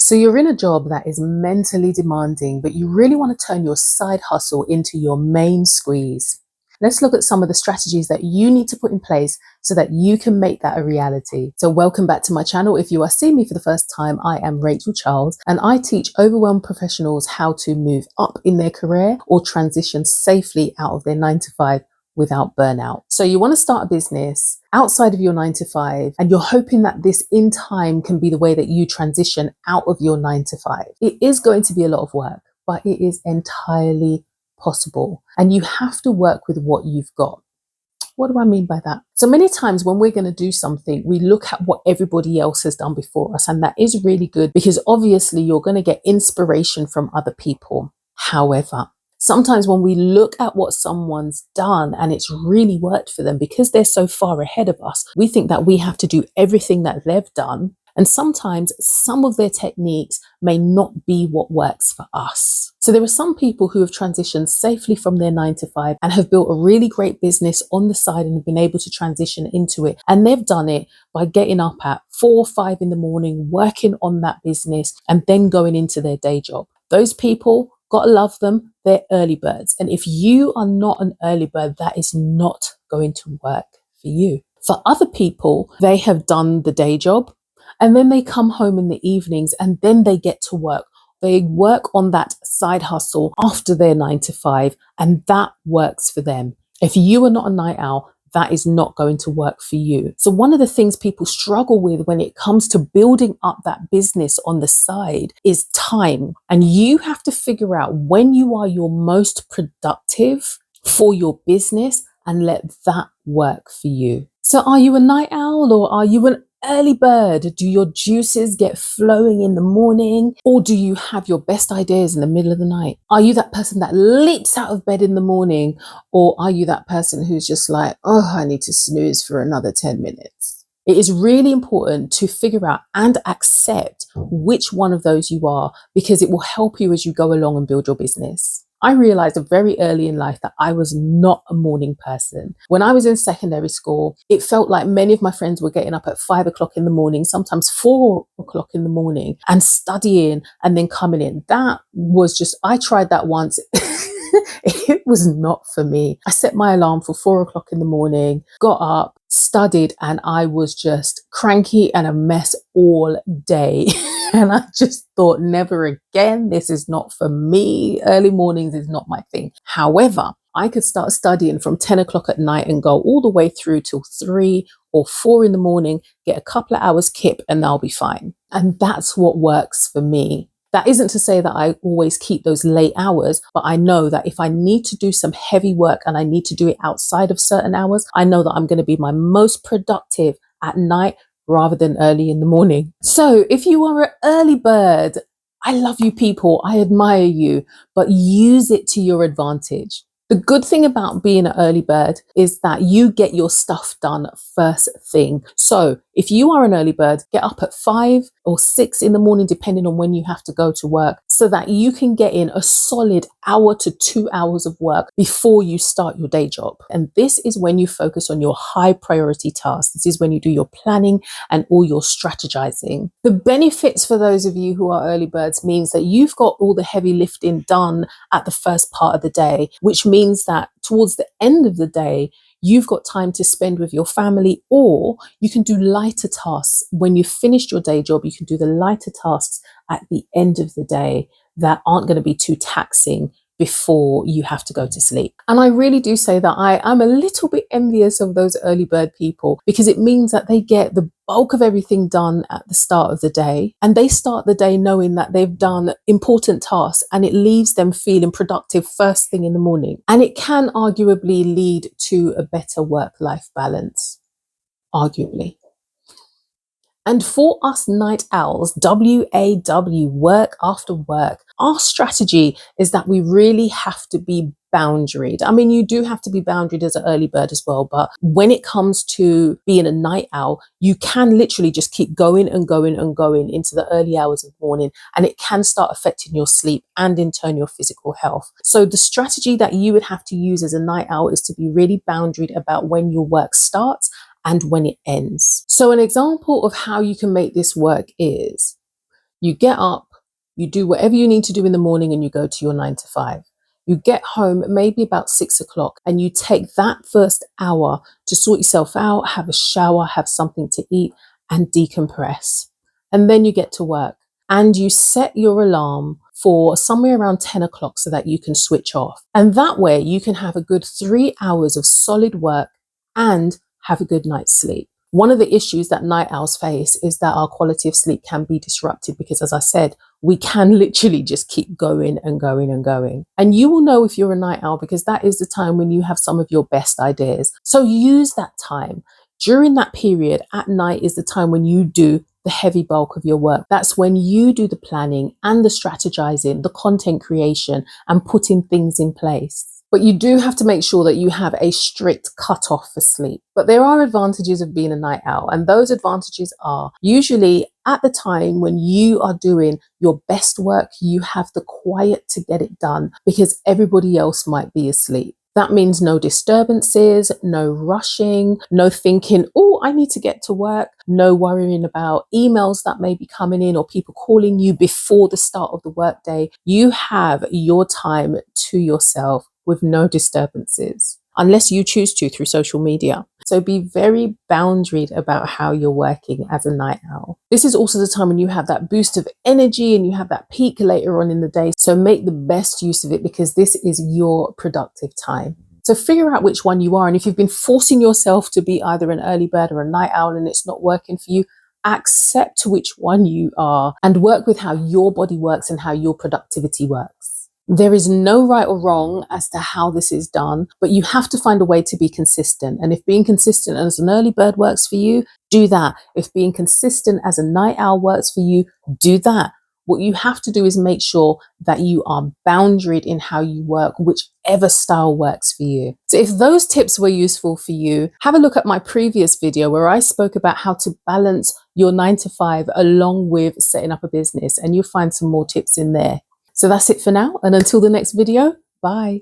So you're in a job that is mentally demanding, but you really want to turn your side hustle into your main squeeze. Let's look at some of the strategies that you need to put in place so that you can make that a reality. So welcome back to my channel. If you are seeing me for the first time, I am Rachel Charles and I teach overwhelmed professionals how to move up in their career or transition safely out of their 9 to 5 without burnout. So you want to start a business outside of your 9 to 5, and you're hoping that this in time can be the way that you transition out of your 9 to 5. It is going to be a lot of work, but it is entirely possible. And you have to work with what you've got. What do I mean by that? So many times when we're going to do something, we look at what everybody else has done before us. And that is really good because obviously you're going to get inspiration from other people. However, sometimes when we look at what someone's done and it's really worked for them, because they're so far ahead of us, we think that we have to do everything that they've done. And sometimes some of their techniques may not be what works for us. So there are some people who have transitioned safely from their 9 to 5 and have built a really great business on the side and have been able to transition into it. And they've done it by getting up at 4 or 5 in the morning, working on that business, and then going into their day job. Those people, gotta love them, they're early birds. And if you are not an early bird, that is not going to work for you. For other people, they have done the day job and then they come home in the evenings and then they get to work. They work on that side hustle after their 9 to 5, and that works for them. If you are not a night owl, that is not going to work for you. So one of the things people struggle with when it comes to building up that business on the side is time. And you have to figure out when you are your most productive for your business and let that work for you. So are you a night owl or are you an early bird? Do your juices get flowing in the morning, or do you have your best ideas in the middle of the night? Are you that person that leaps out of bed in the morning, or are you that person who's just like, oh, I need to snooze for another 10 minutes? It is really important to figure out and accept which one of those you are, because it will help you as you go along and build your business. I realized very early in life that I was not a morning person. When I was in secondary school, it felt like many of my friends were getting up at 5 o'clock in the morning, sometimes 4 o'clock in the morning, and studying and then coming in. That was just, I tried that once. It was not for me. I set my alarm for 4 o'clock in the morning, got up, studied, and I was just cranky and a mess all day. And I just thought, never again. This is not for me. Early mornings is not my thing. However, I could start studying from 10 o'clock at night and go all the way through till 3 or 4 in the morning, get a couple of hours kip, and I'll be fine. And that's what works for me. That isn't to say that I always keep those late hours, but I know that if I need to do some heavy work and I need to do it outside of certain hours, I know that I'm going to be my most productive at night rather than early in the morning. So if you are an early bird, I love you people, I admire you, but use it to your advantage. The good thing about being an early bird is that you get your stuff done first thing. So if you are an early bird, get up at 5 or 6 in the morning, depending on when you have to go to work, so that you can get in a solid hour to 2 hours of work before you start your day job. And this is when you focus on your high priority tasks. This is when you do your planning and all your strategizing. The benefits for those of you who are early birds means that you've got all the heavy lifting done at the first part of the day, which means that towards the end of the day, you've got time to spend with your family, or you can do lighter tasks. When you've finished your day job, you can do the lighter tasks at the end of the day that aren't going to be too taxing before you have to go to sleep. And I really do say that I am a little bit envious of those early bird people, because it means that they get the bulk of everything done at the start of the day, and they start the day knowing that they've done important tasks, and it leaves them feeling productive first thing in the morning. And it can arguably lead to a better work-life balance, arguably. And for us night owls, WAW, work after work, our strategy is that we really have to be boundaried. I mean, you do have to be boundaried as an early bird as well, but when it comes to being a night owl, you can literally just keep going and going and going into the early hours of the morning, and it can start affecting your sleep and in turn your physical health. So the strategy that you would have to use as a night owl is to be really boundaried about when your work starts and when it ends. So an example of how you can make this work is You get up, you do whatever you need to do in the morning, and you go to your 9 to 5. You get home maybe about 6 o'clock, and you take that first hour to sort yourself out, have a shower, have something to eat, and decompress. And then you get to work, and you set your alarm for somewhere around 10 o'clock so that you can switch off. And that way you can have a good 3 hours of solid work and have a good night's sleep. One of the issues that night owls face is that our quality of sleep can be disrupted because, as I said, we can literally just keep going and going and going. And you will know if you're a night owl because that is the time when you have some of your best ideas. So use that time. During that period at night is the time when you do the heavy bulk of your work. That's when you do the planning and the strategizing, the content creation, and putting things in place. But you do have to make sure that you have a strict cutoff for sleep. But there are advantages of being a night owl, and those advantages are usually at the time when you are doing your best work, you have the quiet to get it done because everybody else might be asleep. That means no disturbances, no rushing, no thinking, oh, I need to get to work, no worrying about emails that may be coming in or people calling you before the start of the workday. You have your time to yourself with no disturbances, unless you choose to through social media. So be very boundaried about how you're working as a night owl. This is also the time when you have that boost of energy and you have that peak later on in the day. So make the best use of it because this is your productive time. So figure out which one you are. And if you've been forcing yourself to be either an early bird or a night owl and it's not working for you, accept which one you are and work with how your body works and how your productivity works. There is no right or wrong as to how this is done, but you have to find a way to be consistent. And if being consistent as an early bird works for you, do that. If being consistent as a night owl works for you, do that. What you have to do is make sure that you are boundaried in how you work, whichever style works for you. So if those tips were useful for you, have a look at my previous video where I spoke about how to balance your 9 to 5 along with setting up a business, and you'll find some more tips in there. So that's it for now. And until the next video, bye.